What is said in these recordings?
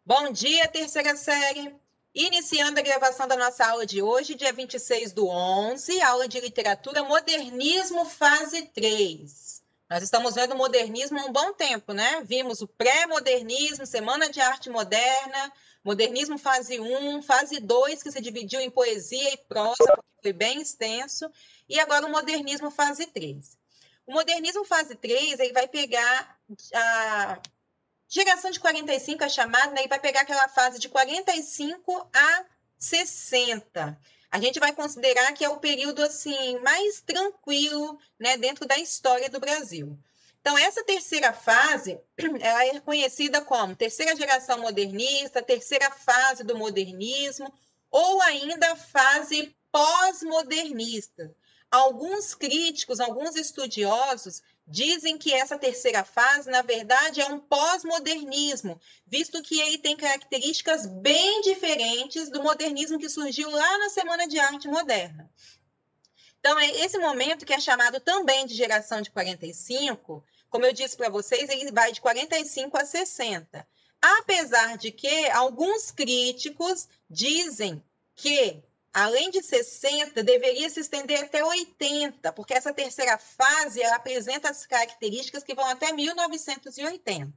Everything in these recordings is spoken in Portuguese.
Bom dia, terceira série. Iniciando a gravação da nossa aula de hoje, dia 26/11, aula de literatura Modernismo, fase 3. Nós estamos vendo o modernismo há um bom tempo, né? Vimos o pré-modernismo, Semana de Arte Moderna, modernismo fase 1, fase 2, que se dividiu em poesia e prosa, porque foi bem extenso, e agora o modernismo fase 3. O modernismo fase 3, ele vai pegar a geração de 45 é chamada, né? E vai pegar aquela fase de 45 a 60. A gente vai considerar que é o período assim mais tranquilo, né, dentro da história do Brasil. Então, essa terceira fase, ela é conhecida como terceira geração modernista, terceira fase do modernismo, ou ainda fase pós-modernista. Alguns críticos, alguns estudiosos dizem que essa terceira fase, na verdade, é um pós-modernismo, visto que ele tem características bem diferentes do modernismo que surgiu lá na Semana de Arte Moderna. Então, é esse momento que é chamado também de geração de 45, como eu disse para vocês, ele vai de 45 a 60. Apesar de que alguns críticos dizem que, além de 60, deveria se estender até 80, porque essa terceira fase ela apresenta as características que vão até 1980.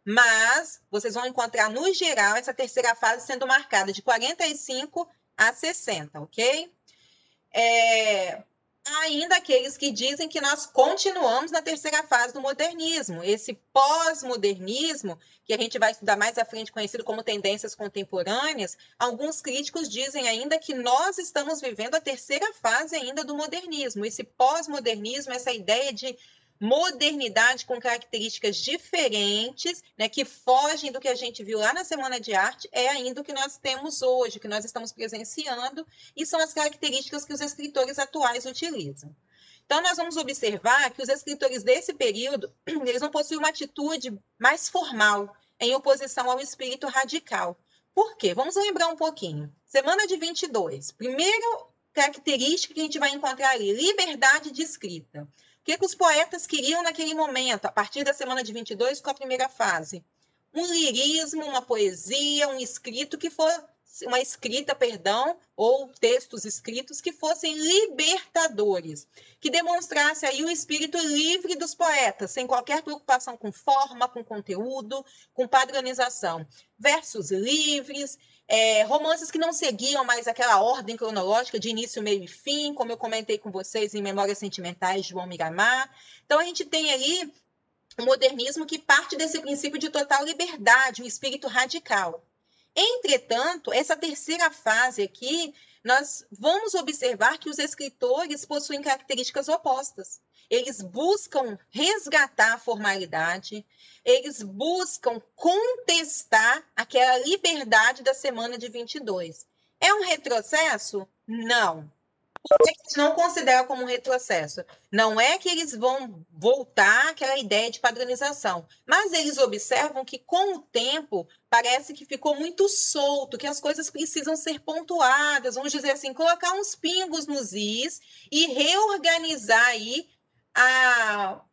Mas vocês vão encontrar, no geral, essa terceira fase sendo marcada de 45 a 60, ok? Ainda aqueles que dizem que nós continuamos na terceira fase do modernismo, esse pós-modernismo, que a gente vai estudar mais à frente, conhecido como tendências contemporâneas, alguns críticos dizem ainda que nós estamos vivendo a terceira fase ainda do modernismo, esse pós-modernismo, essa ideia de modernidade com características diferentes, né, que fogem do que a gente viu lá na Semana de Arte, é ainda o que nós temos hoje, o que nós estamos presenciando, e são as características que os escritores atuais utilizam. Então, nós vamos observar que os escritores desse período, eles vão possuir uma atitude mais formal, em oposição ao espírito radical. Por quê? Vamos lembrar um pouquinho. Semana de 22. Primeira característica que a gente vai encontrar ali, liberdade de escrita. O que os poetas queriam naquele momento, a partir da semana de 22, com a primeira fase? Um lirismo, uma poesia, um escrito que for uma escrita, perdão, ou textos escritos que fossem libertadores, que demonstrasse aí o espírito livre dos poetas, sem qualquer preocupação com forma, com conteúdo, com padronização. Versos livres, romances que não seguiam mais aquela ordem cronológica de início, meio e fim, como eu comentei com vocês em Memórias Sentimentais de João Miramar. Então, a gente tem aí um modernismo que parte desse princípio de total liberdade, um espírito radical. Entretanto, essa terceira fase aqui, nós vamos observar que os escritores possuem características opostas. Eles buscam resgatar a formalidade, eles buscam contestar aquela liberdade da semana de 22. É um retrocesso? Não. A gente não considera como um retrocesso. Não é que eles vão voltar àquela ideia de padronização, mas eles observam que, com o tempo, parece que ficou muito solto, que as coisas precisam ser pontuadas, vamos dizer assim, colocar uns pingos nos is e reorganizar aí a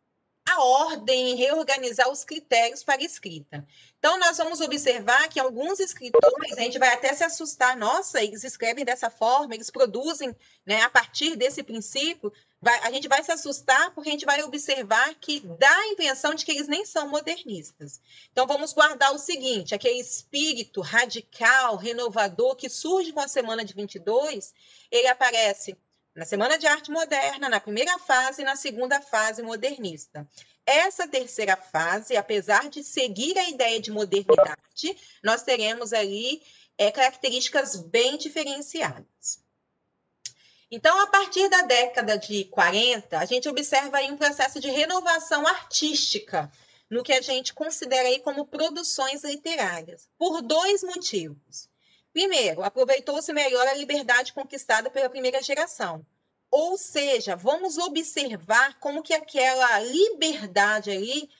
ordem, reorganizar os critérios para escrita. Então, nós vamos observar que alguns escritores, a gente vai até se assustar, nossa, eles escrevem dessa forma, eles produzem, né, a partir desse princípio, a gente vai se assustar porque a gente vai observar que dá a impressão de que eles nem são modernistas. Então, vamos guardar o seguinte, aquele espírito radical, renovador, que surge com a Semana de 22, ele aparece na Semana de Arte Moderna, na primeira fase e na segunda fase modernista. Essa terceira fase, apesar de seguir a ideia de modernidade, nós teremos ali características bem diferenciadas. Então, a partir da década de 40, a gente observa aí um processo de renovação artística no que a gente considera aí como produções literárias, por dois motivos. Primeiro, aproveitou-se melhor a liberdade conquistada pela primeira geração. Ou seja, vamos observar como que aquela liberdade ali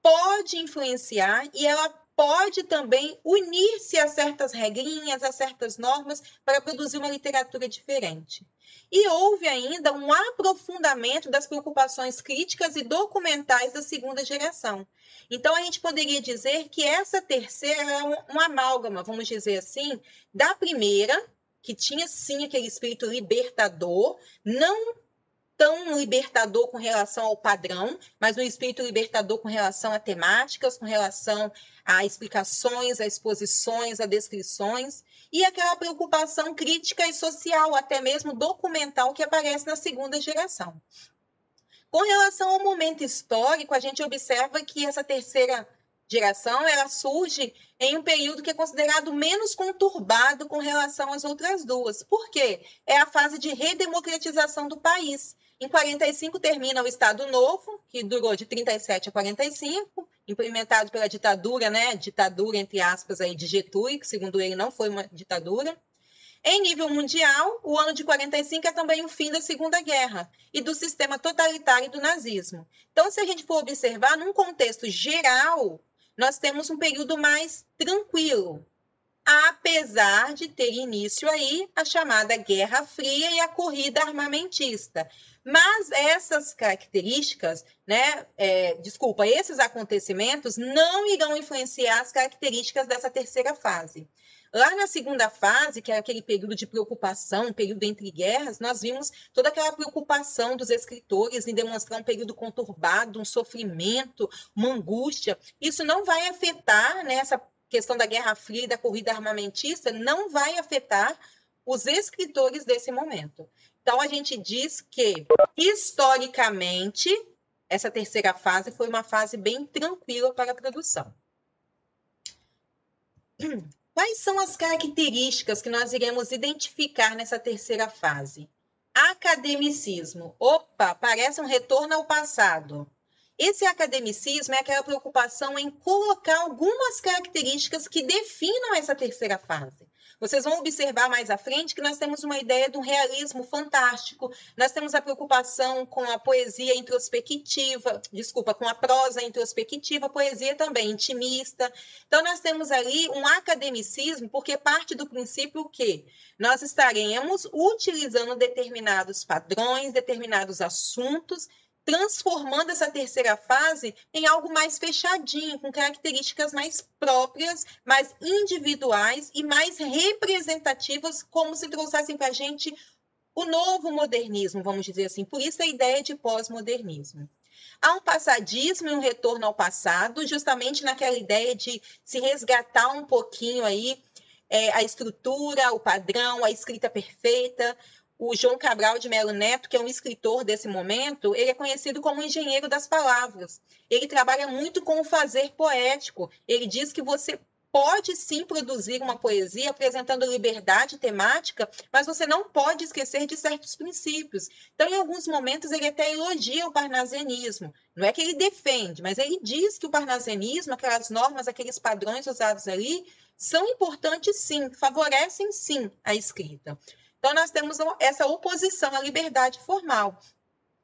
pode influenciar e ela pode também unir-se a certas regrinhas, a certas normas, para produzir uma literatura diferente. E houve ainda um aprofundamento das preocupações críticas e documentais da segunda geração. Então, a gente poderia dizer que essa terceira é um amálgama, vamos dizer assim, da primeira, que tinha sim aquele espírito libertador, não tão libertador com relação ao padrão, mas um espírito libertador com relação a temáticas, com relação a explicações, a exposições, a descrições, e aquela preocupação crítica e social, até mesmo documental, que aparece na segunda geração. Com relação ao momento histórico, a gente observa que essa terceira geração ela surge em um período que é considerado menos conturbado com relação às outras duas. Por quê? É a fase de redemocratização do país. Em 45 termina o Estado Novo, que durou de 37 a 45, implementado pela ditadura, né? Ditadura, entre aspas, aí, de Getúlio, que segundo ele não foi uma ditadura. Em nível mundial, o ano de 45 é também o fim da Segunda Guerra e do sistema totalitário do nazismo. Então, se a gente for observar, num contexto geral, nós temos um período mais tranquilo, apesar de ter início aí a chamada Guerra Fria e a corrida armamentista. Mas essas características, né, esses acontecimentos não irão influenciar as características dessa terceira fase. Lá na segunda fase, que é aquele período de preocupação, um período entre guerras, nós vimos toda aquela preocupação dos escritores em demonstrar um período conturbado, um sofrimento, uma angústia. Isso não vai afetar, né, essa questão da Guerra Fria e da corrida armamentista, não vai afetar os escritores desse momento. Então, a gente diz que, historicamente, essa terceira fase foi uma fase bem tranquila para a produção. Quais são as características que nós iremos identificar nessa terceira fase? Academicismo. Opa, parece um retorno ao passado. Esse academicismo é aquela preocupação em colocar algumas características que definam essa terceira fase. Vocês vão observar mais à frente que nós temos uma ideia de um realismo fantástico, nós temos a preocupação com a poesia introspectiva, com a prosa introspectiva, a poesia também intimista. Então, nós temos ali um academicismo, porque parte do princípio que nós estaremos utilizando determinados padrões, determinados assuntos, transformando essa terceira fase em algo mais fechadinho, com características mais próprias, mais individuais e mais representativas, como se trouxessem para a gente o novo modernismo, vamos dizer assim. Por isso a ideia de pós-modernismo. Há um passadismo e um retorno ao passado, justamente naquela ideia de se resgatar um pouquinho aí a estrutura, o padrão, a escrita perfeita. O João Cabral de Melo Neto, que é um escritor desse momento, ele é conhecido como engenheiro das palavras. Ele trabalha muito com o fazer poético. Ele diz que você pode sim produzir uma poesia apresentando liberdade temática, mas você não pode esquecer de certos princípios. Então, em alguns momentos, ele até elogia o parnasianismo. Não é que ele defende, mas ele diz que o parnasianismo, aquelas normas, aqueles padrões usados ali, são importantes sim, favorecem sim a escrita. Então, nós temos essa oposição à liberdade formal.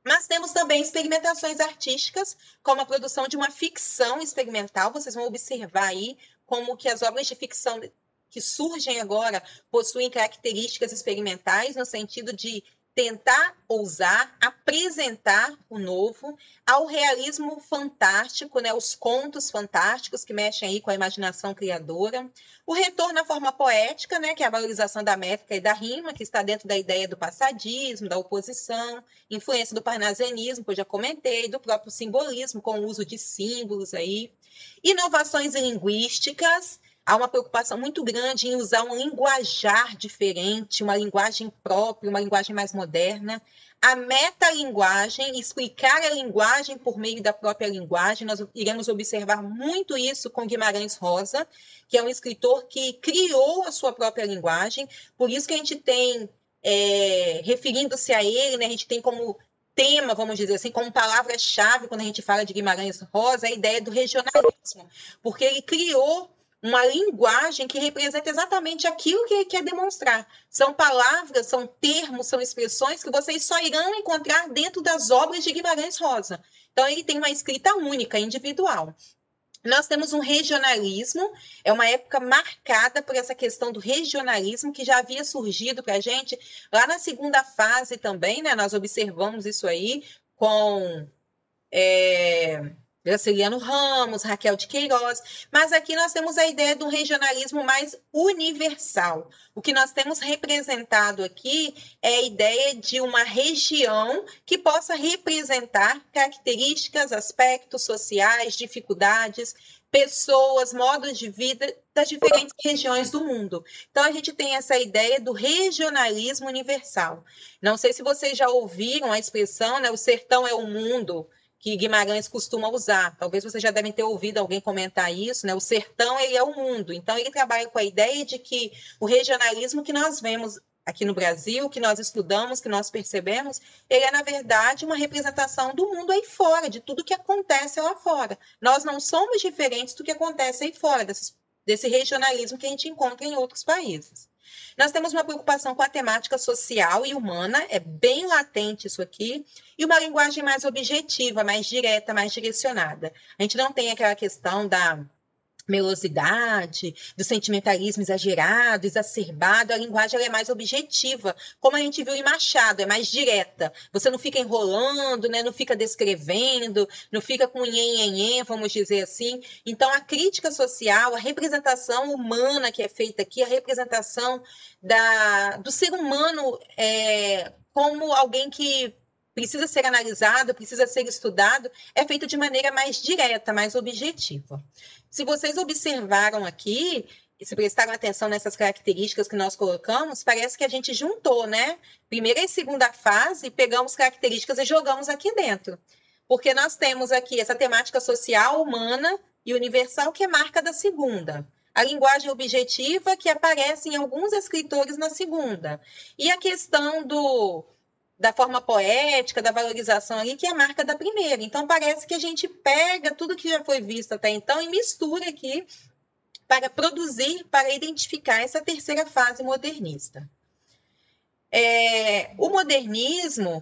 Mas temos também experimentações artísticas, como a produção de uma ficção experimental. Vocês vão observar aí como que as obras de ficção que surgem agora possuem características experimentais, no sentido de tentar ousar, apresentar o novo, ao realismo fantástico, né, os contos fantásticos que mexem aí com a imaginação criadora, o retorno à forma poética, né, que é a valorização da métrica e da rima, que está dentro da ideia do passadismo, da oposição, influência do parnasianismo, que eu já comentei, do próprio simbolismo, com o uso de símbolos aí, inovações linguísticas. Há uma preocupação muito grande em usar um linguajar diferente, uma linguagem própria, uma linguagem mais moderna. A metalinguagem, explicar a linguagem por meio da própria linguagem. Nós iremos observar muito isso com Guimarães Rosa, que é um escritor que criou a sua própria linguagem. Por isso que a gente tem, referindo-se a ele, né, a gente tem como tema, vamos dizer assim, como palavra-chave, quando a gente fala de Guimarães Rosa, a ideia do regionalismo, porque ele criou uma linguagem que representa exatamente aquilo que ele quer demonstrar. São palavras, são termos, são expressões que vocês só irão encontrar dentro das obras de Guimarães Rosa. Então, ele tem uma escrita única, individual. Nós temos um regionalismo, é uma época marcada por essa questão do regionalismo que já havia surgido para a gente lá na segunda fase também, né? Nós observamos isso aí com Graciliano Ramos, Raquel de Queiroz, mas aqui nós temos a ideia de um regionalismo mais universal. O que nós temos representado aqui é a ideia de uma região que possa representar características, aspectos sociais, dificuldades, pessoas, modos de vida das diferentes regiões do mundo. Então, a gente tem essa ideia do regionalismo universal. Não sei se vocês já ouviram a expressão, né, o sertão é o mundo, que Guimarães costuma usar. Talvez vocês já devem ter ouvido alguém comentar isso, né? O sertão, ele é o mundo. Então, ele trabalha com a ideia de que o regionalismo que nós vemos aqui no Brasil, que nós estudamos, que nós percebemos, ele é, na verdade, uma representação do mundo aí fora, de tudo que acontece lá fora. Nós não somos diferentes do que acontece aí fora, desse regionalismo que a gente encontra em outros países. Nós temos uma preocupação com a temática social e humana, é bem latente isso aqui, e uma linguagem mais objetiva, mais direta, mais direcionada. A gente não tem aquela questão da melosidade, do sentimentalismo exagerado, exacerbado, a linguagem é mais objetiva, como a gente viu em Machado, é mais direta. Você não fica enrolando, né? Não fica descrevendo, não fica com nhenhenhen, vamos dizer assim. Então, a crítica social, a representação humana que é feita aqui, a representação do ser humano como alguém que precisa ser analisado, precisa ser estudado, é feito de maneira mais direta, mais objetiva. Se vocês observaram aqui, e se prestaram atenção nessas características que nós colocamos, parece que a gente juntou, né? Primeira e segunda fase, pegamos características e jogamos aqui dentro. Porque nós temos aqui essa temática social, humana e universal, que é marca da segunda. A linguagem objetiva, que aparece em alguns escritores na segunda. E a questão da forma poética, da valorização ali, que é a marca da primeira. Então, parece que a gente pega tudo que já foi visto até então e mistura aqui para produzir, para identificar essa terceira fase modernista. O modernismo...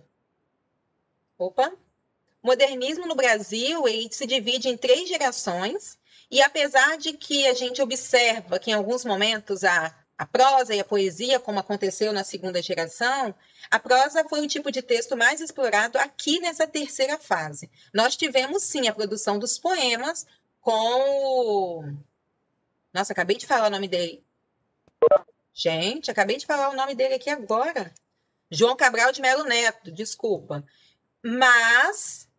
modernismo no Brasil, ele se divide em 3 gerações, e apesar de que a gente observa que em alguns momentos a prosa e a poesia, como aconteceu na segunda geração, a prosa foi o tipo de texto mais explorado aqui nessa terceira fase. Nós tivemos, sim, a produção dos poemas com Nossa, acabei de falar o nome dele. Gente, acabei de falar o nome dele aqui agora. João Cabral de Melo Neto, desculpa. Mas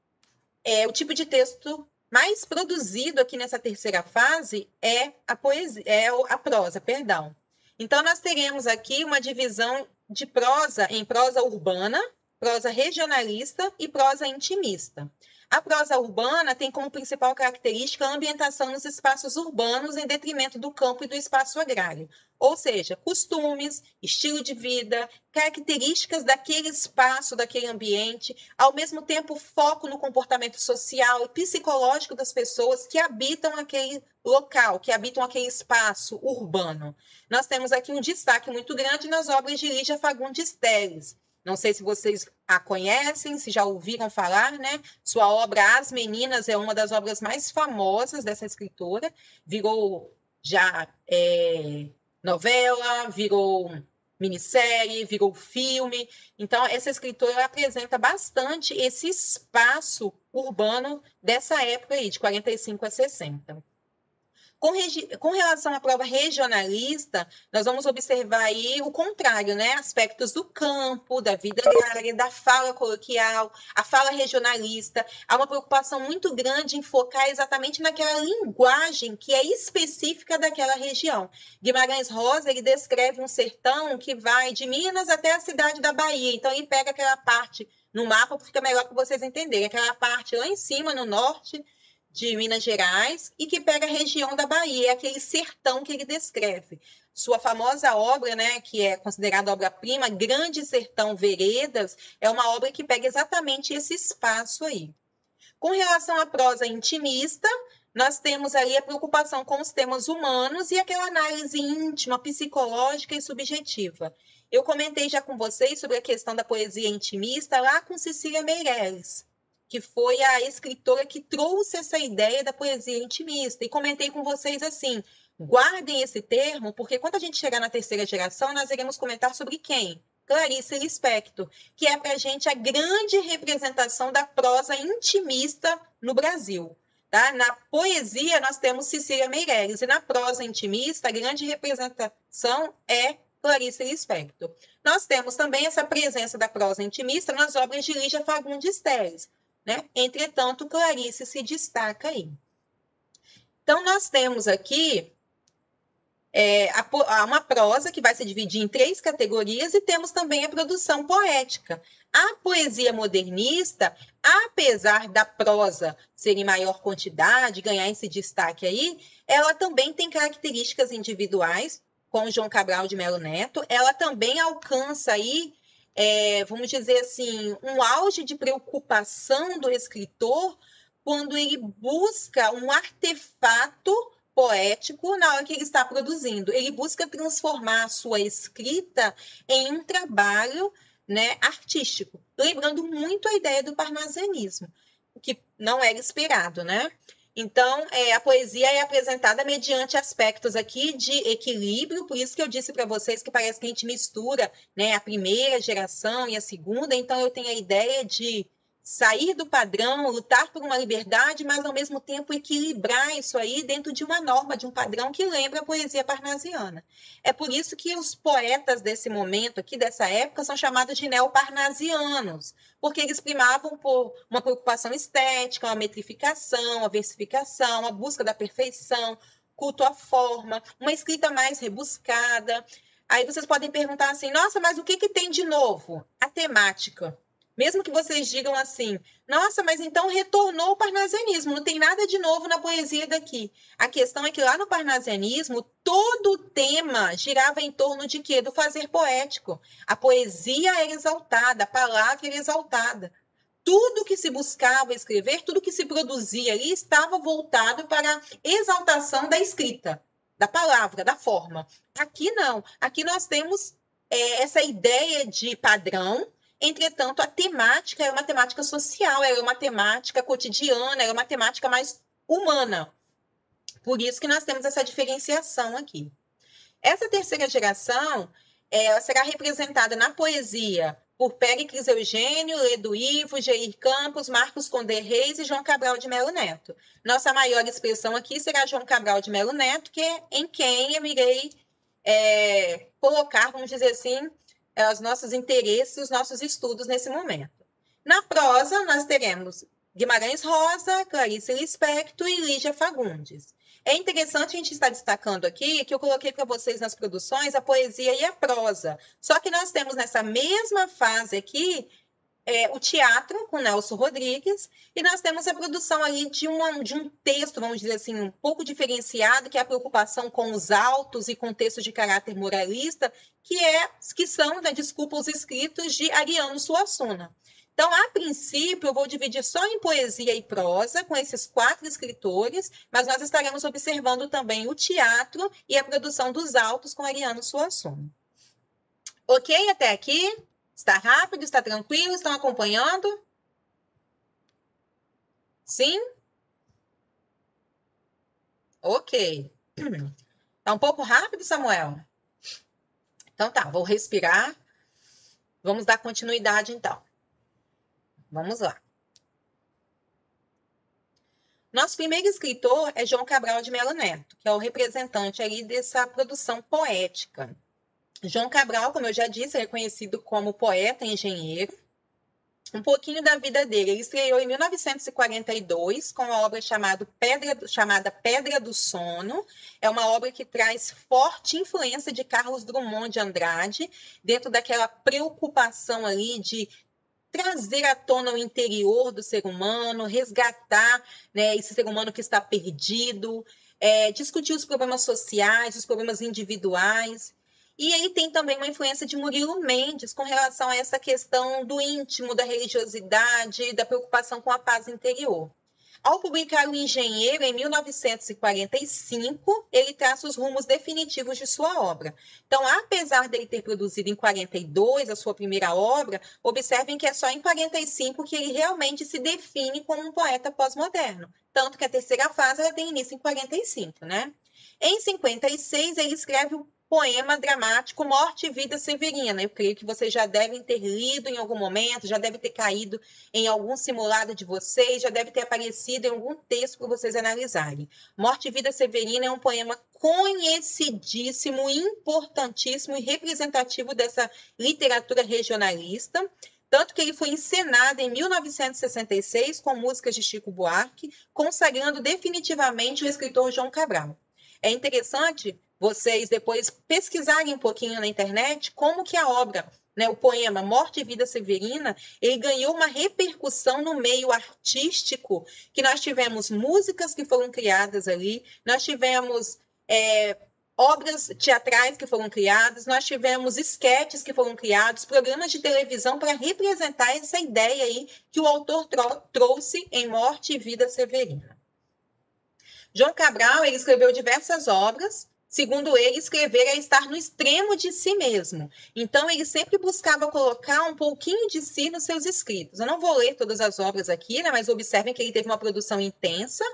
o tipo de texto mais produzido aqui nessa terceira fase é a poesia, a prosa, perdão. Então, nós teremos aqui uma divisão de prosa em prosa urbana, prosa regionalista e prosa intimista. A prosa urbana tem como principal característica a ambientação nos espaços urbanos em detrimento do campo e do espaço agrário, ou seja, costumes, estilo de vida, características daquele espaço, daquele ambiente, ao mesmo tempo foco no comportamento social e psicológico das pessoas que habitam aquele local, que habitam aquele espaço urbano. Nós temos aqui um destaque muito grande nas obras de Lígia Fagundes Telles. Não sei se vocês a conhecem, se já ouviram falar, né? Sua obra As Meninas é uma das obras mais famosas dessa escritora, virou já novela, virou minissérie, virou filme. Então, essa escritora apresenta bastante esse espaço urbano dessa época aí, de 45 a 60. Com relação à prova regionalista, nós vamos observar aí o contrário, né? Aspectos do campo, da vida agrária, da fala coloquial, a fala regionalista. Há uma preocupação muito grande em focar exatamente naquela linguagem que é específica daquela região. Guimarães Rosa, ele descreve um sertão que vai de Minas até a cidade da Bahia. Então, ele pega aquela parte no mapa, fica melhor para vocês entenderem. Aquela parte lá em cima, no norte de Minas Gerais, e que pega a região da Bahia, aquele sertão que ele descreve. Sua famosa obra, né, que é considerada obra-prima, Grande Sertão Veredas, é uma obra que pega exatamente esse espaço aí. Com relação à prosa intimista, nós temos ali a preocupação com os temas humanos e aquela análise íntima, psicológica e subjetiva. Eu comentei já com vocês sobre a questão da poesia intimista lá com Cecília Meirelles, que foi a escritora que trouxe essa ideia da poesia intimista. E comentei com vocês assim, guardem esse termo, porque quando a gente chegar na terceira geração, nós iremos comentar sobre quem? Clarice Lispector, que é para a gente a grande representação da prosa intimista no Brasil. Tá? Na poesia, nós temos Cecília Meirelles, e na prosa intimista, a grande representação é Clarice Lispector. Nós temos também essa presença da prosa intimista nas obras de Lígia Fagundes Telles, né? Entretanto, Clarice se destaca aí. Então, nós temos aqui uma prosa que vai se dividir em 3 categorias e temos também a produção poética. A poesia modernista, apesar da prosa ser em maior quantidade, ganhar esse destaque aí, ela também tem características individuais, com João Cabral de Melo Neto, ela também alcança aí, vamos dizer assim, um auge de preocupação do escritor quando ele busca um artefato poético na hora que ele está produzindo. Ele busca transformar a sua escrita em um trabalho, né, artístico, lembrando muito a ideia do parnasianismo, que não era esperado, né? Então, a poesia é apresentada mediante aspectos aqui de equilíbrio, por isso que eu disse para vocês que parece que a gente mistura, né, a primeira geração e a segunda, então eu tenho a ideia de sair do padrão, lutar por uma liberdade, mas ao mesmo tempo equilibrar isso aí dentro de uma norma, de um padrão que lembra a poesia parnasiana. É por isso que os poetas desse momento aqui, dessa época, são chamados de neoparnasianos, porque eles primavam por uma preocupação estética, uma metrificação, a versificação, a busca da perfeição, culto à forma, uma escrita mais rebuscada. Aí vocês podem perguntar assim, nossa, mas o que tem de novo? A temática. Mesmo que vocês digam assim, nossa, mas então retornou o parnasianismo, não tem nada de novo na poesia daqui. A questão é que lá no parnasianismo, todo o tema girava em torno de quê? Do fazer poético. A poesia era exaltada, a palavra era exaltada. Tudo que se buscava escrever, tudo que se produzia ali estava voltado para a exaltação da escrita, da palavra, da forma. Aqui não. Aqui nós temos essa ideia de padrão. Entretanto, a temática é uma temática social, é uma temática cotidiana, é uma temática mais humana. Por isso que nós temos essa diferenciação aqui. Essa terceira geração será representada na poesia por Péricles Eugênio, Ledo Ivo, Jair Campos, Marcos Condé Reis e João Cabral de Melo Neto. Nossa maior expressão aqui será João Cabral de Melo Neto, que é em quem eu irei colocar, vamos dizer assim, os nossos interesses, os nossos estudos nesse momento. Na prosa, nós teremos Guimarães Rosa, Clarice Lispector e Lígia Fagundes. É interessante a gente estar destacando aqui que eu coloquei para vocês nas produções a poesia e a prosa. Só que nós temos nessa mesma fase aqui o teatro com Nelson Rodrigues e nós temos a produção ali de um texto, vamos dizer assim, um pouco diferenciado, que é a preocupação com os autos e contextos de caráter moralista, que são, né, desculpa, os escritos de Ariano Suassuna. Então, a princípio, eu vou dividir só em poesia e prosa, com esses 4 escritores, mas nós estaremos observando também o teatro e a produção dos autos com Ariano Suassuna. Ok até aqui? Está rápido? Está tranquilo? Estão acompanhando? Sim? Ok. Está um pouco rápido, Samuel? Então tá, vou respirar. Vamos dar continuidade, então. Vamos lá. Nosso primeiro escritor é João Cabral de Melo Neto, que é o representante aí dessa produção poética. João Cabral, como eu já disse, é conhecido como poeta e engenheiro. Um pouquinho da vida dele. Ele estreou em 1942 com a obra chamada Pedra do Sono. É uma obra que traz forte influência de Carlos Drummond de Andrade, dentro daquela preocupação ali de trazer à tona o interior do ser humano, resgatar, né, esse ser humano que está perdido, discutir os problemas sociais, os problemas individuais. E ele tem também uma influência de Murilo Mendes com relação a essa questão do íntimo, da religiosidade, da preocupação com a paz interior. Ao publicar O Engenheiro, em 1945, ele traça os rumos definitivos de sua obra. Então, apesar dele ter produzido em 42 a sua primeira obra, observem que é só em 45 que ele realmente se define como um poeta pós-moderno. Tanto que a terceira fase ela tem início em 45, né? Em 56, ele escreve o poema dramático Morte e Vida Severina. Eu creio que vocês já devem ter lido em algum momento, já deve ter caído em algum simulado de vocês, já deve ter aparecido em algum texto para vocês analisarem. Morte e Vida Severina é um poema conhecidíssimo, importantíssimo e representativo dessa literatura regionalista, tanto que ele foi encenado em 1966 com músicas de Chico Buarque, consagrando definitivamente o escritor João Cabral. É interessante vocês depois pesquisarem um pouquinho na internet como que a obra, né, o poema Morte e Vida Severina, ele ganhou uma repercussão no meio artístico, que nós tivemos músicas que foram criadas ali, nós tivemos obras teatrais que foram criadas, nós tivemos esquetes que foram criados, programas de televisão para representar essa ideia aí que o autor trouxe em Morte e Vida Severina. João Cabral, ele escreveu diversas obras. Segundo ele, escrever é estar no extremo de si mesmo. Então, ele sempre buscava colocar um pouquinho de si nos seus escritos. Eu não vou ler todas as obras aqui, né, mas observem que ele teve uma produção intensa,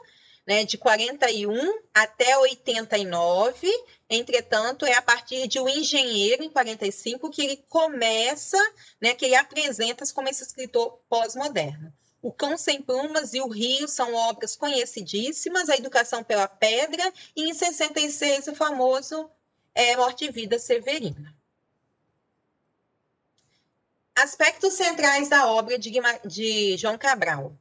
né, de 41 até 89. Entretanto, é a partir de O Engenheiro, em 45, que ele começa, né, que ele apresenta-se como esse escritor pós-moderno. O Cão Sem Plumas e O Rio são obras conhecidíssimas, A Educação pela Pedra, e em 66 o famoso Morte e Vida Severina. Aspectos centrais da obra de João Cabral.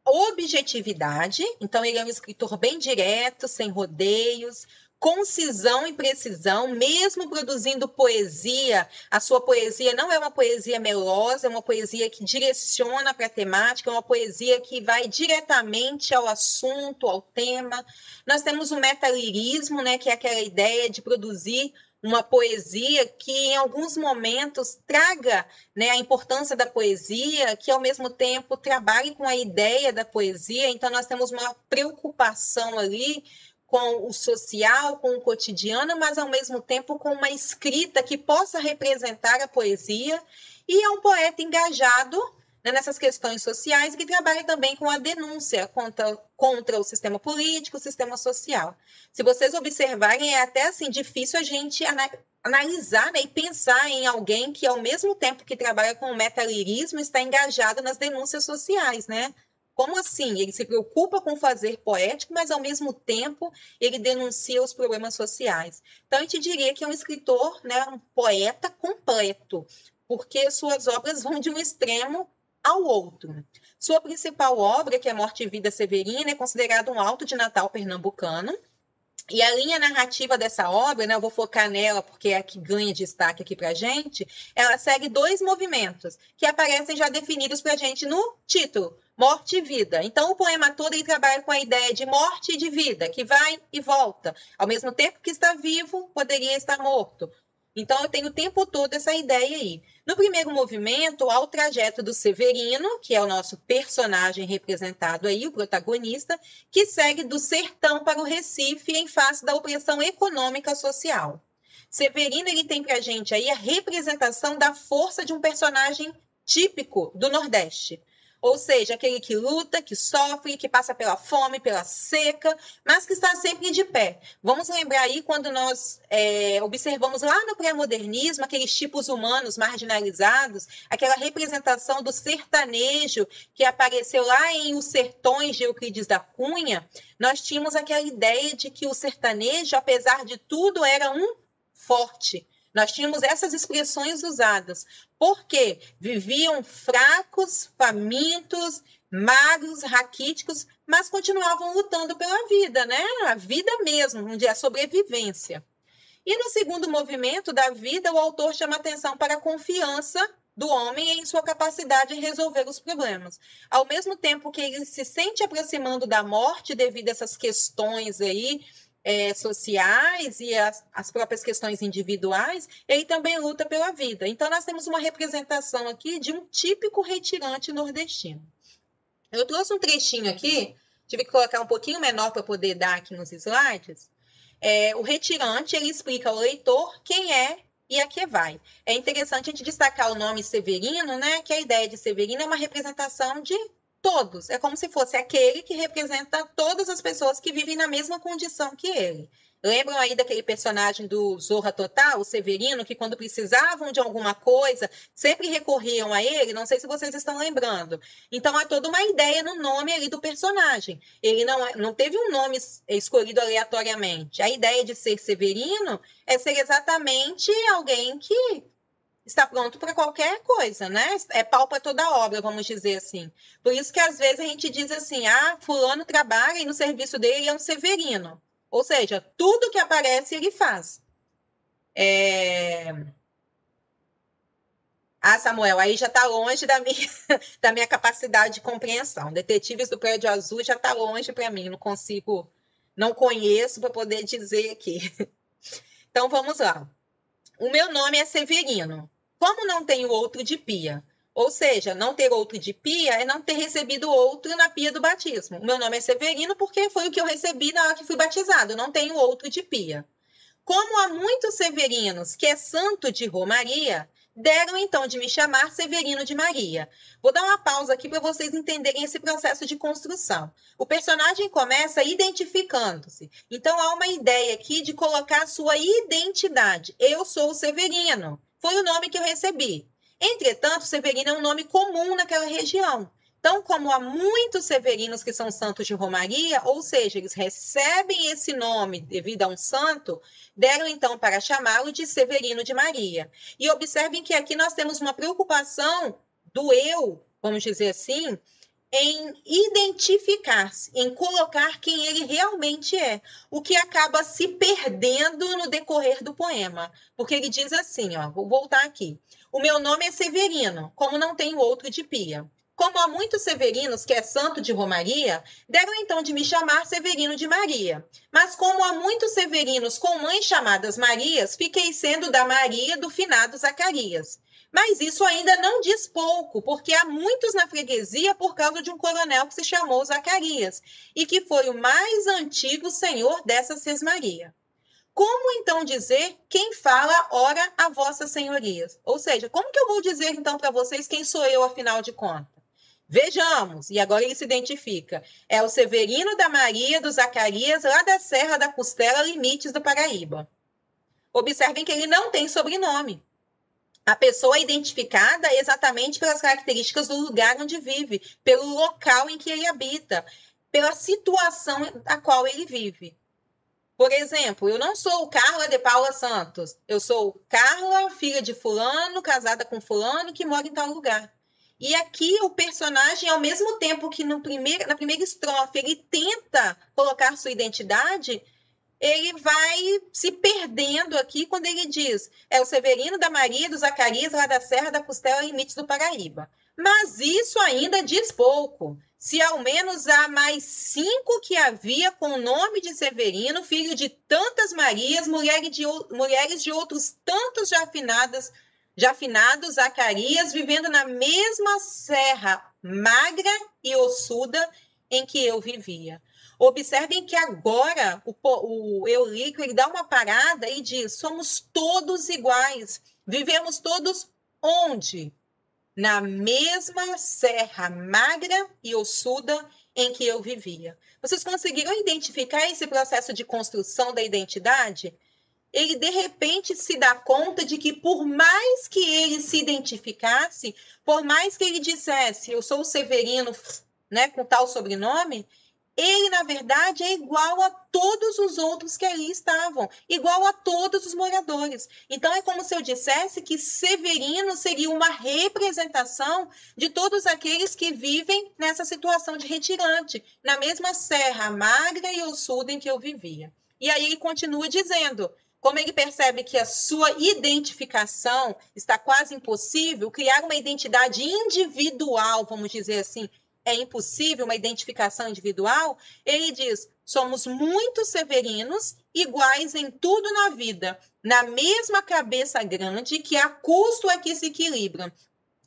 Objetividade, então ele é um escritor bem direto, sem rodeios, concisão e precisão, mesmo produzindo poesia, a sua poesia não é uma poesia melosa, é uma poesia que direciona para a temática, é uma poesia que vai diretamente ao assunto, ao tema. Nós temos o metalirismo, né, que é aquela ideia de produzir uma poesia que, em alguns momentos, traga, né, a importância da poesia, que, ao mesmo tempo, trabalhe com a ideia da poesia. Então, nós temos uma preocupação ali com o social, com o cotidiano, mas, ao mesmo tempo, com uma escrita que possa representar a poesia. E é um poeta engajado, né, nessas questões sociais, que trabalha também com a denúncia contra o sistema político, o sistema social. Se vocês observarem, é até assim difícil a gente analisar, né, e pensar em alguém que, ao mesmo tempo que trabalha com o metalirismo, está engajado nas denúncias sociais, né? Como assim? Ele se preocupa com fazer poético, mas, ao mesmo tempo, ele denuncia os problemas sociais. Então, a gente diria que é um escritor, né, um poeta completo, porque suas obras vão de um extremo ao outro. Sua principal obra, que é Morte e Vida Severina, é considerado um auto de Natal pernambucano. E a linha narrativa dessa obra, né, eu vou focar nela porque é a que ganha destaque aqui para a gente, ela segue dois movimentos que aparecem já definidos para a gente no título, Morte e Vida. Então, o poema todo ele trabalha com a ideia de morte e de vida, que vai e volta. Ao mesmo tempo que está vivo, poderia estar morto. Então, eu tenho o tempo todo essa ideia aí. No primeiro movimento, há o trajeto do Severino, que é o nosso personagem representado aí, o protagonista, que segue do sertão para o Recife em face da opressão econômica social. Severino ele tem para a gente aí a representação da força de um personagem típico do Nordeste. Ou seja, aquele que luta, que sofre, que passa pela fome, pela seca, mas que está sempre de pé. Vamos lembrar aí quando nós observamos lá no pré-modernismo aqueles tipos humanos marginalizados, aquela representação do sertanejo que apareceu lá em Os Sertões de Euclides da Cunha. Nós tínhamos aquela ideia de que o sertanejo, apesar de tudo, era um forte. Nós tínhamos essas expressões usadas, porque viviam fracos, famintos, magros, raquíticos, mas continuavam lutando pela vida, né? A vida mesmo, onde é a sobrevivência. E no segundo movimento da vida, o autor chama atenção para a confiança do homem em sua capacidade de resolver os problemas. Ao mesmo tempo que ele se sente aproximando da morte devido a essas questões aí, sociais e as próprias questões individuais, ele também luta pela vida. Então, nós temos uma representação aqui de um típico retirante nordestino. Eu trouxe um trechinho aqui tive que colocar um pouquinho menor para poder dar aqui nos slides. O retirante, ele explica ao leitor quem é e a que vai. É interessante a gente destacar o nome Severino, né? Que a ideia de Severino é uma representação de todos. É como se fosse aquele que representa todas as pessoas que vivem na mesma condição que ele. Lembram aí daquele personagem do Zorra Total, o Severino, que quando precisavam de alguma coisa, sempre recorriam a ele? Não sei se vocês estão lembrando. Então, há toda uma ideia no nome ali do personagem. Ele não teve um nome escolhido aleatoriamente. A ideia de ser Severino é ser exatamente alguém que está pronto para qualquer coisa, né? É pau para toda obra, vamos dizer assim. Por isso que às vezes a gente diz assim, fulano trabalha e no serviço dele é um Severino. Ou seja, tudo que aparece ele faz. Samuel, aí já está longe da minha capacidade de compreensão. Detetives do Prédio Azul já está longe para mim, não conheço para poder dizer aqui. Então vamos lá. O meu nome é Severino. Como não tenho outro de pia? Ou seja, não ter outro de pia é não ter recebido outro na pia do batismo. O meu nome é Severino porque foi o que eu recebi na hora que fui batizado. Não tenho outro de pia. Como há muitos severinos, que é santo de Romaria, deram então de me chamar Severino de Maria. Vou dar uma pausa aqui para vocês entenderem esse processo de construção. O personagem começa identificando-se. Então há uma ideia aqui de colocar a sua identidade. Eu sou o Severino. Foi o nome que eu recebi. Entretanto, Severino é um nome comum naquela região. Então, como há muitos severinos que são santos de Romaria, ou seja, eles recebem esse nome devido a um santo, deram então para chamá-lo de Severino de Maria. E observem que aqui nós temos uma preocupação do eu, vamos dizer assim, em identificar-se, em colocar quem ele realmente é, o que acaba se perdendo no decorrer do poema. Porque ele diz assim, vou voltar aqui. O meu nome é Severino, como não tenho outro de pia. Como há muitos severinos, que é santo de Romaria, deram então de me chamar Severino de Maria. Mas como há muitos severinos com mães chamadas Marias, fiquei sendo da Maria do finado Zacarias. Mas isso ainda não diz pouco, porque há muitos na freguesia por causa de um coronel que se chamou Zacarias, e que foi o mais antigo senhor dessa sesmaria. Como então dizer quem fala, ora, a vossas senhorias? Ou seja, como que eu vou dizer então para vocês quem sou eu, afinal de contas? Vejamos, e agora ele se identifica. É o Severino da Maria do Zacarias, lá da Serra da Costela, limites do Paraíba. Observem que ele não tem sobrenome. A pessoa é identificada exatamente pelas características do lugar onde vive, pelo local em que ele habita, pela situação a qual ele vive. Por exemplo, eu não sou Carla de Paula Santos. Eu sou Carla, filha de fulano, casada com fulano, que mora em tal lugar. E aqui o personagem, ao mesmo tempo que na primeira estrofe ele tenta colocar sua identidade, ele vai se perdendo aqui quando ele diz é o Severino da Maria do Zacarias, lá da Serra da Costela, limites do Paraíba. Mas isso ainda diz pouco. Se ao menos há mais 5 que havia com o nome de Severino, filho de tantas Marias, mulheres de outros tantos já finados Zacarias, vivendo na mesma serra magra e ossuda em que eu vivia. Observem que agora o Eulíquio ele dá uma parada e diz: somos todos iguais, vivemos todos onde? Na mesma serra magra e ossuda em que eu vivia. Vocês conseguiram identificar esse processo de construção da identidade? Ele de repente se dá conta de que por mais que ele se identificasse, por mais que ele dissesse, eu sou o Severino, né, com tal sobrenome, ele, na verdade, é igual a todos os outros que ali estavam, igual a todos os moradores. Então, é como se eu dissesse que Severino seria uma representação de todos aqueles que vivem nessa situação de retirante, na mesma serra magra e ossuda em que eu vivia. E aí ele continua dizendo, como ele percebe que a sua identificação está quase impossível, criar uma identidade individual, vamos dizer assim, é impossível uma identificação individual, ele diz, somos muitos severinos, iguais em tudo na vida, na mesma cabeça grande, que a custo é que se equilibram.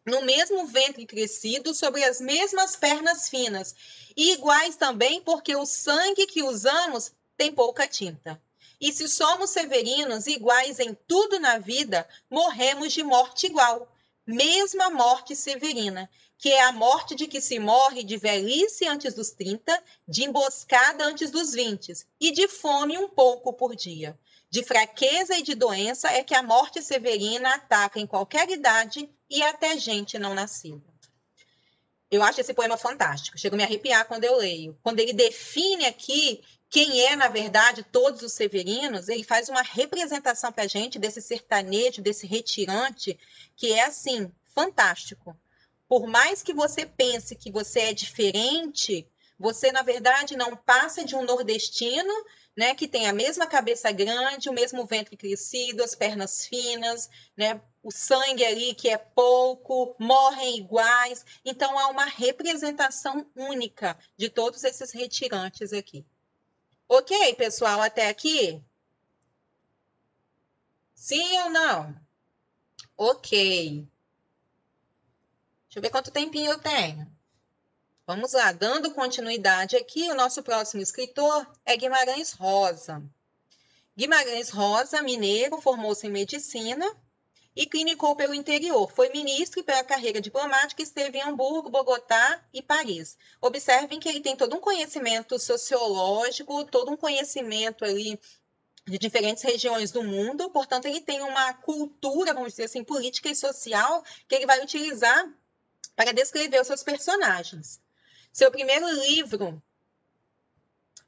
no mesmo ventre crescido, sobre as mesmas pernas finas, e iguais também porque o sangue que usamos tem pouca tinta. E se somos severinos iguais em tudo na vida, morremos de morte igual, mesma morte severina, que é a morte de que se morre de velhice antes dos 30, de emboscada antes dos 20 e de fome um pouco por dia. De fraqueza e de doença é que a morte severina ataca em qualquer idade e até gente não nascida. Eu acho esse poema fantástico. Chego a me arrepiar quando eu leio. Quando ele define aqui quem é, na verdade, todos os severinos, ele faz uma representação para a gente desse sertanejo, desse retirante, que é, assim, fantástico. Por mais que você pense que você é diferente, você, na verdade, não passa de um nordestino, né, que tem a mesma cabeça grande, o mesmo ventre crescido, as pernas finas, né, o sangue ali que é pouco, morrem iguais. Então, há uma representação única de todos esses retirantes aqui. Ok, pessoal, até aqui? Sim ou não? Ok. Deixa eu ver quanto tempinho eu tenho. Vamos lá, dando continuidade aqui, o nosso próximo escritor é Guimarães Rosa. Guimarães Rosa, mineiro, formou-se em medicina e clinicou pelo interior. Foi ministro e, pela carreira diplomática, esteve em Hamburgo, Bogotá e Paris. Observem que ele tem todo um conhecimento sociológico, todo um conhecimento ali de diferentes regiões do mundo, portanto, ele tem uma cultura, vamos dizer assim, política e social que ele vai utilizar para descrever os seus personagens. Seu primeiro livro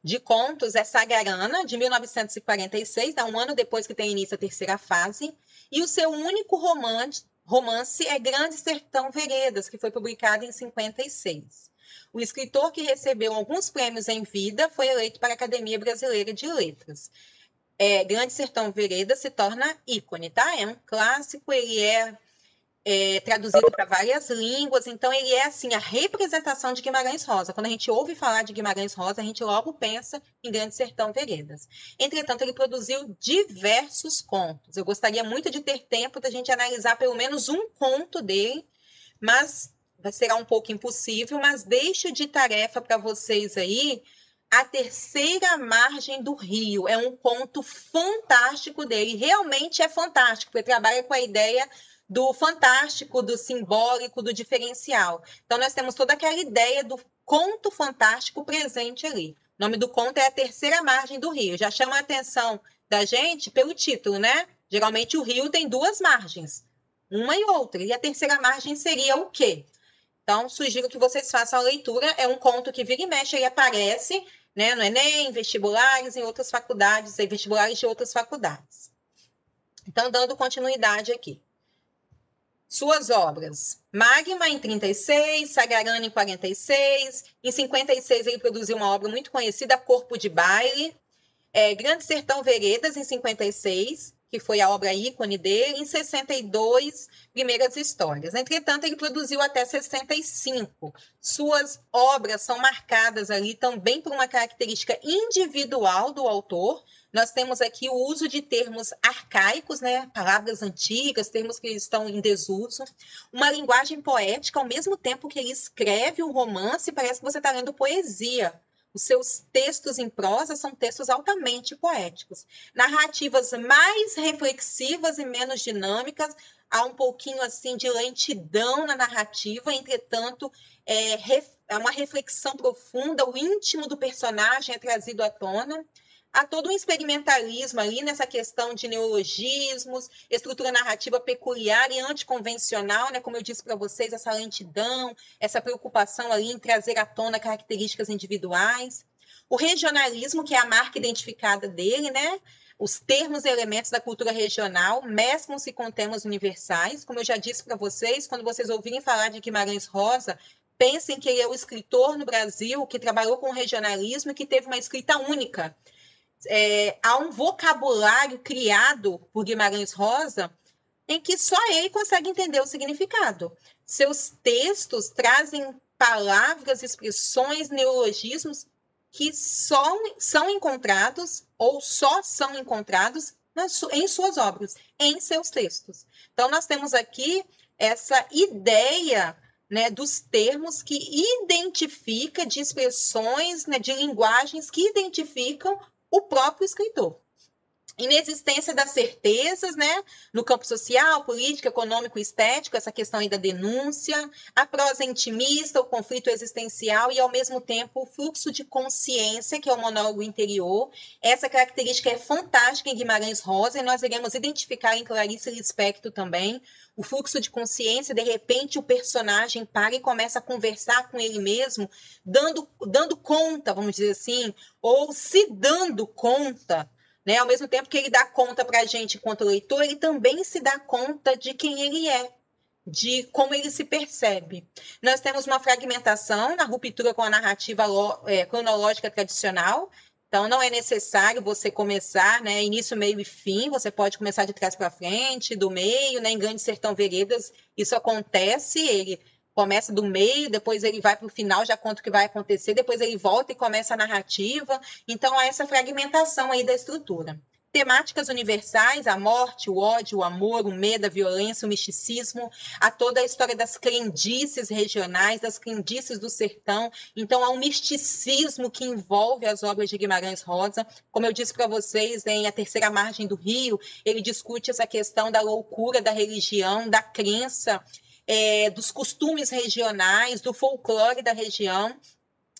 de contos é Sagarana, de 1946, um ano depois que tem início a terceira fase, e o seu único romance é Grande Sertão Veredas, que foi publicado em 56. O escritor, que recebeu alguns prêmios em vida, foi eleito para a Academia Brasileira de Letras. Grande Sertão Veredas se torna ícone, tá? É um clássico, ele é traduzido para várias línguas, então ele é assim a representação de Guimarães Rosa. Quando a gente ouve falar de Guimarães Rosa, a gente logo pensa em Grande Sertão Veredas. Entretanto, ele produziu diversos contos. Eu gostaria muito de ter tempo da gente analisar pelo menos um conto dele, mas será um pouco impossível, mas deixo de tarefa para vocês aí A Terceira Margem do Rio. É um conto fantástico dele, realmente é fantástico, porque trabalha com a ideia do fantástico, do simbólico, do diferencial. Então, nós temos toda aquela ideia do conto fantástico presente ali. O nome do conto é A Terceira Margem do Rio. Já chama a atenção da gente pelo título, né? Geralmente o rio tem duas margens, uma e outra. E a terceira margem seria o quê? Então, sugiro que vocês façam a leitura. É um conto que vira e mexe e aparece, né, no Enem, vestibulares, em outras faculdades, em vestibulares de outras faculdades. Então, dando continuidade aqui. Suas obras. Magma, em 36, Sagarana, em 46. Em 56, ele produziu uma obra muito conhecida, Corpo de Baile. Grande Sertão Veredas, em 56, que foi a obra ícone dele. Em 62, Primeiras Histórias. Entretanto, ele produziu até 65. Suas obras são marcadas ali também por uma característica individual do autor. Nós temos aqui o uso de termos arcaicos, né? Palavras antigas, termos que estão em desuso. Uma linguagem poética, ao mesmo tempo que ele escreve um romance, parece que você está lendo poesia. Os seus textos em prosa são textos altamente poéticos. Narrativas mais reflexivas e menos dinâmicas, há um pouquinho assim de lentidão na narrativa, entretanto, é uma reflexão profunda, o íntimo do personagem é trazido à tona. Há todo um experimentalismo ali nessa questão de neologismos, estrutura narrativa peculiar e anticonvencional, né? Como eu disse para vocês, essa lentidão, essa preocupação ali em trazer à tona características individuais. O regionalismo, que é a marca identificada dele, né? Os termos e elementos da cultura regional mesclam-se com temas universais. Como eu já disse para vocês, quando vocês ouvirem falar de Guimarães Rosa, pensem que ele é o escritor no Brasil que trabalhou com o regionalismo e que teve uma escrita única. Há um vocabulário criado por Guimarães Rosa em que só ele consegue entender o significado. Seus textos trazem palavras, expressões, neologismos que só são encontrados ou só são encontrados em suas obras, em seus textos. Então, nós temos aqui essa ideia, né, dos termos que identifica, de expressões, né, de linguagens que identificam o próprio escritor. Inexistência das certezas, né, no campo social, político, econômico e estético, essa questão aí da denúncia, a prosa intimista, o conflito existencial e, ao mesmo tempo, o fluxo de consciência, que é o monólogo interior. Essa característica é fantástica em Guimarães Rosa e nós iremos identificar em Clarice Lispector também. O fluxo de consciência, de repente, o personagem para e começa a conversar com ele mesmo, dando conta, vamos dizer assim, ou se dando conta, né? Ao mesmo tempo que ele dá conta para a gente, enquanto leitor, ele também se dá conta de quem ele é, de como ele se percebe. Nós temos uma fragmentação na ruptura com a narrativa cronológica tradicional. Então, não é necessário você começar, né, início, meio e fim. Você pode começar de trás para frente, do meio, né, em Grande Sertão Veredas. Isso acontece, ele começa do meio, depois ele vai para o final, já conta o que vai acontecer, depois ele volta e começa a narrativa. Então, há essa fragmentação aí da estrutura. Temáticas universais, a morte, o ódio, o amor, o medo, a violência, o misticismo, a toda a história das crendices regionais, das crendices do sertão. Então, há um misticismo que envolve as obras de Guimarães Rosa. Como eu disse para vocês, em A Terceira Margem do Rio, ele discute essa questão da loucura da religião, da crença, dos costumes regionais, do folclore da região.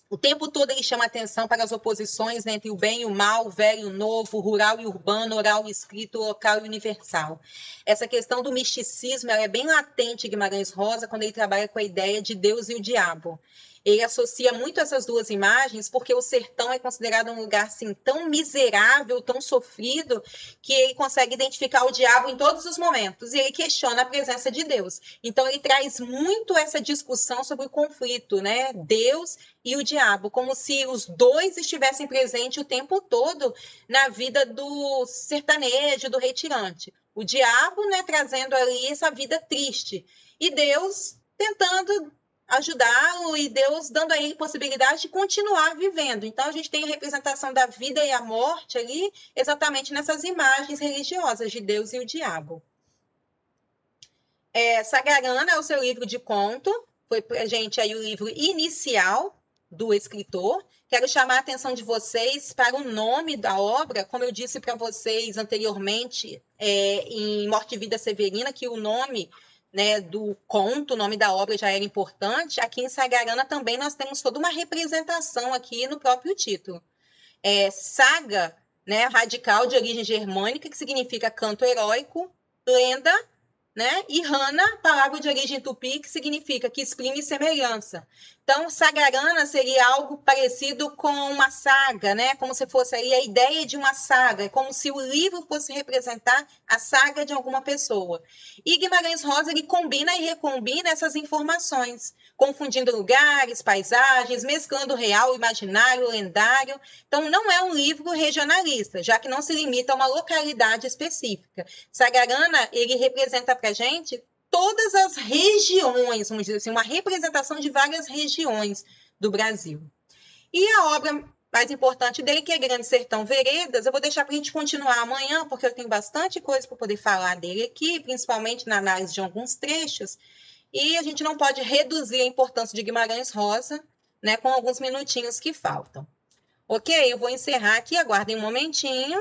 O tempo todo ele chama atenção para as oposições, né, entre o bem e o mal, o velho e o novo, o rural e o urbano, oral e escrito, local e universal. Essa questão do misticismo ela é bem latente em Guimarães Rosa quando ele trabalha com a ideia de Deus e o diabo. Ele associa muito essas duas imagens porque o sertão é considerado um lugar assim, tão miserável, tão sofrido, que ele consegue identificar o diabo em todos os momentos e ele questiona a presença de Deus. Então ele traz muito essa discussão sobre o conflito, né? Deus e o diabo, como se os dois estivessem presentes o tempo todo na vida do sertanejo, do retirante. O diabo, né, trazendo ali essa vida triste e Deus tentando ajudá-lo e Deus dando a ele possibilidade de continuar vivendo. Então a gente tem a representação da vida e a morte ali exatamente nessas imagens religiosas de Deus e o diabo. Sagarana é o seu livro de conto, foi para a gente aí o livro inicial do escritor. Quero chamar a atenção de vocês para o nome da obra, como eu disse para vocês anteriormente, em Morte e Vida Severina, que o nome, né, do conto, o nome da obra já era importante. Aqui em Sagarana também nós temos toda uma representação aqui no próprio título. Saga, né, radical de origem germânica, que significa canto heróico, lenda, né? E Rana, palavra de origem tupi, que significa que exprime semelhança. Então, sagarana seria algo parecido com uma saga, né? Como se fosse aí a ideia de uma saga, como se o livro fosse representar a saga de alguma pessoa. E Guimarães Rosa ele combina e recombina essas informações, confundindo lugares, paisagens, mesclando o real, o imaginário, o lendário. Então, não é um livro regionalista, já que não se limita a uma localidade específica. Sagarana, ele representa para a gente todas as regiões, vamos dizer assim, uma representação de várias regiões do Brasil. E a obra mais importante dele, que é Grande Sertão Veredas, eu vou deixar para a gente continuar amanhã, porque eu tenho bastante coisa para poder falar dele aqui, principalmente na análise de alguns trechos, e a gente não pode reduzir a importância de Guimarães Rosa, né, com alguns minutinhos que faltam. Ok? Eu vou encerrar aqui, aguardem um momentinho.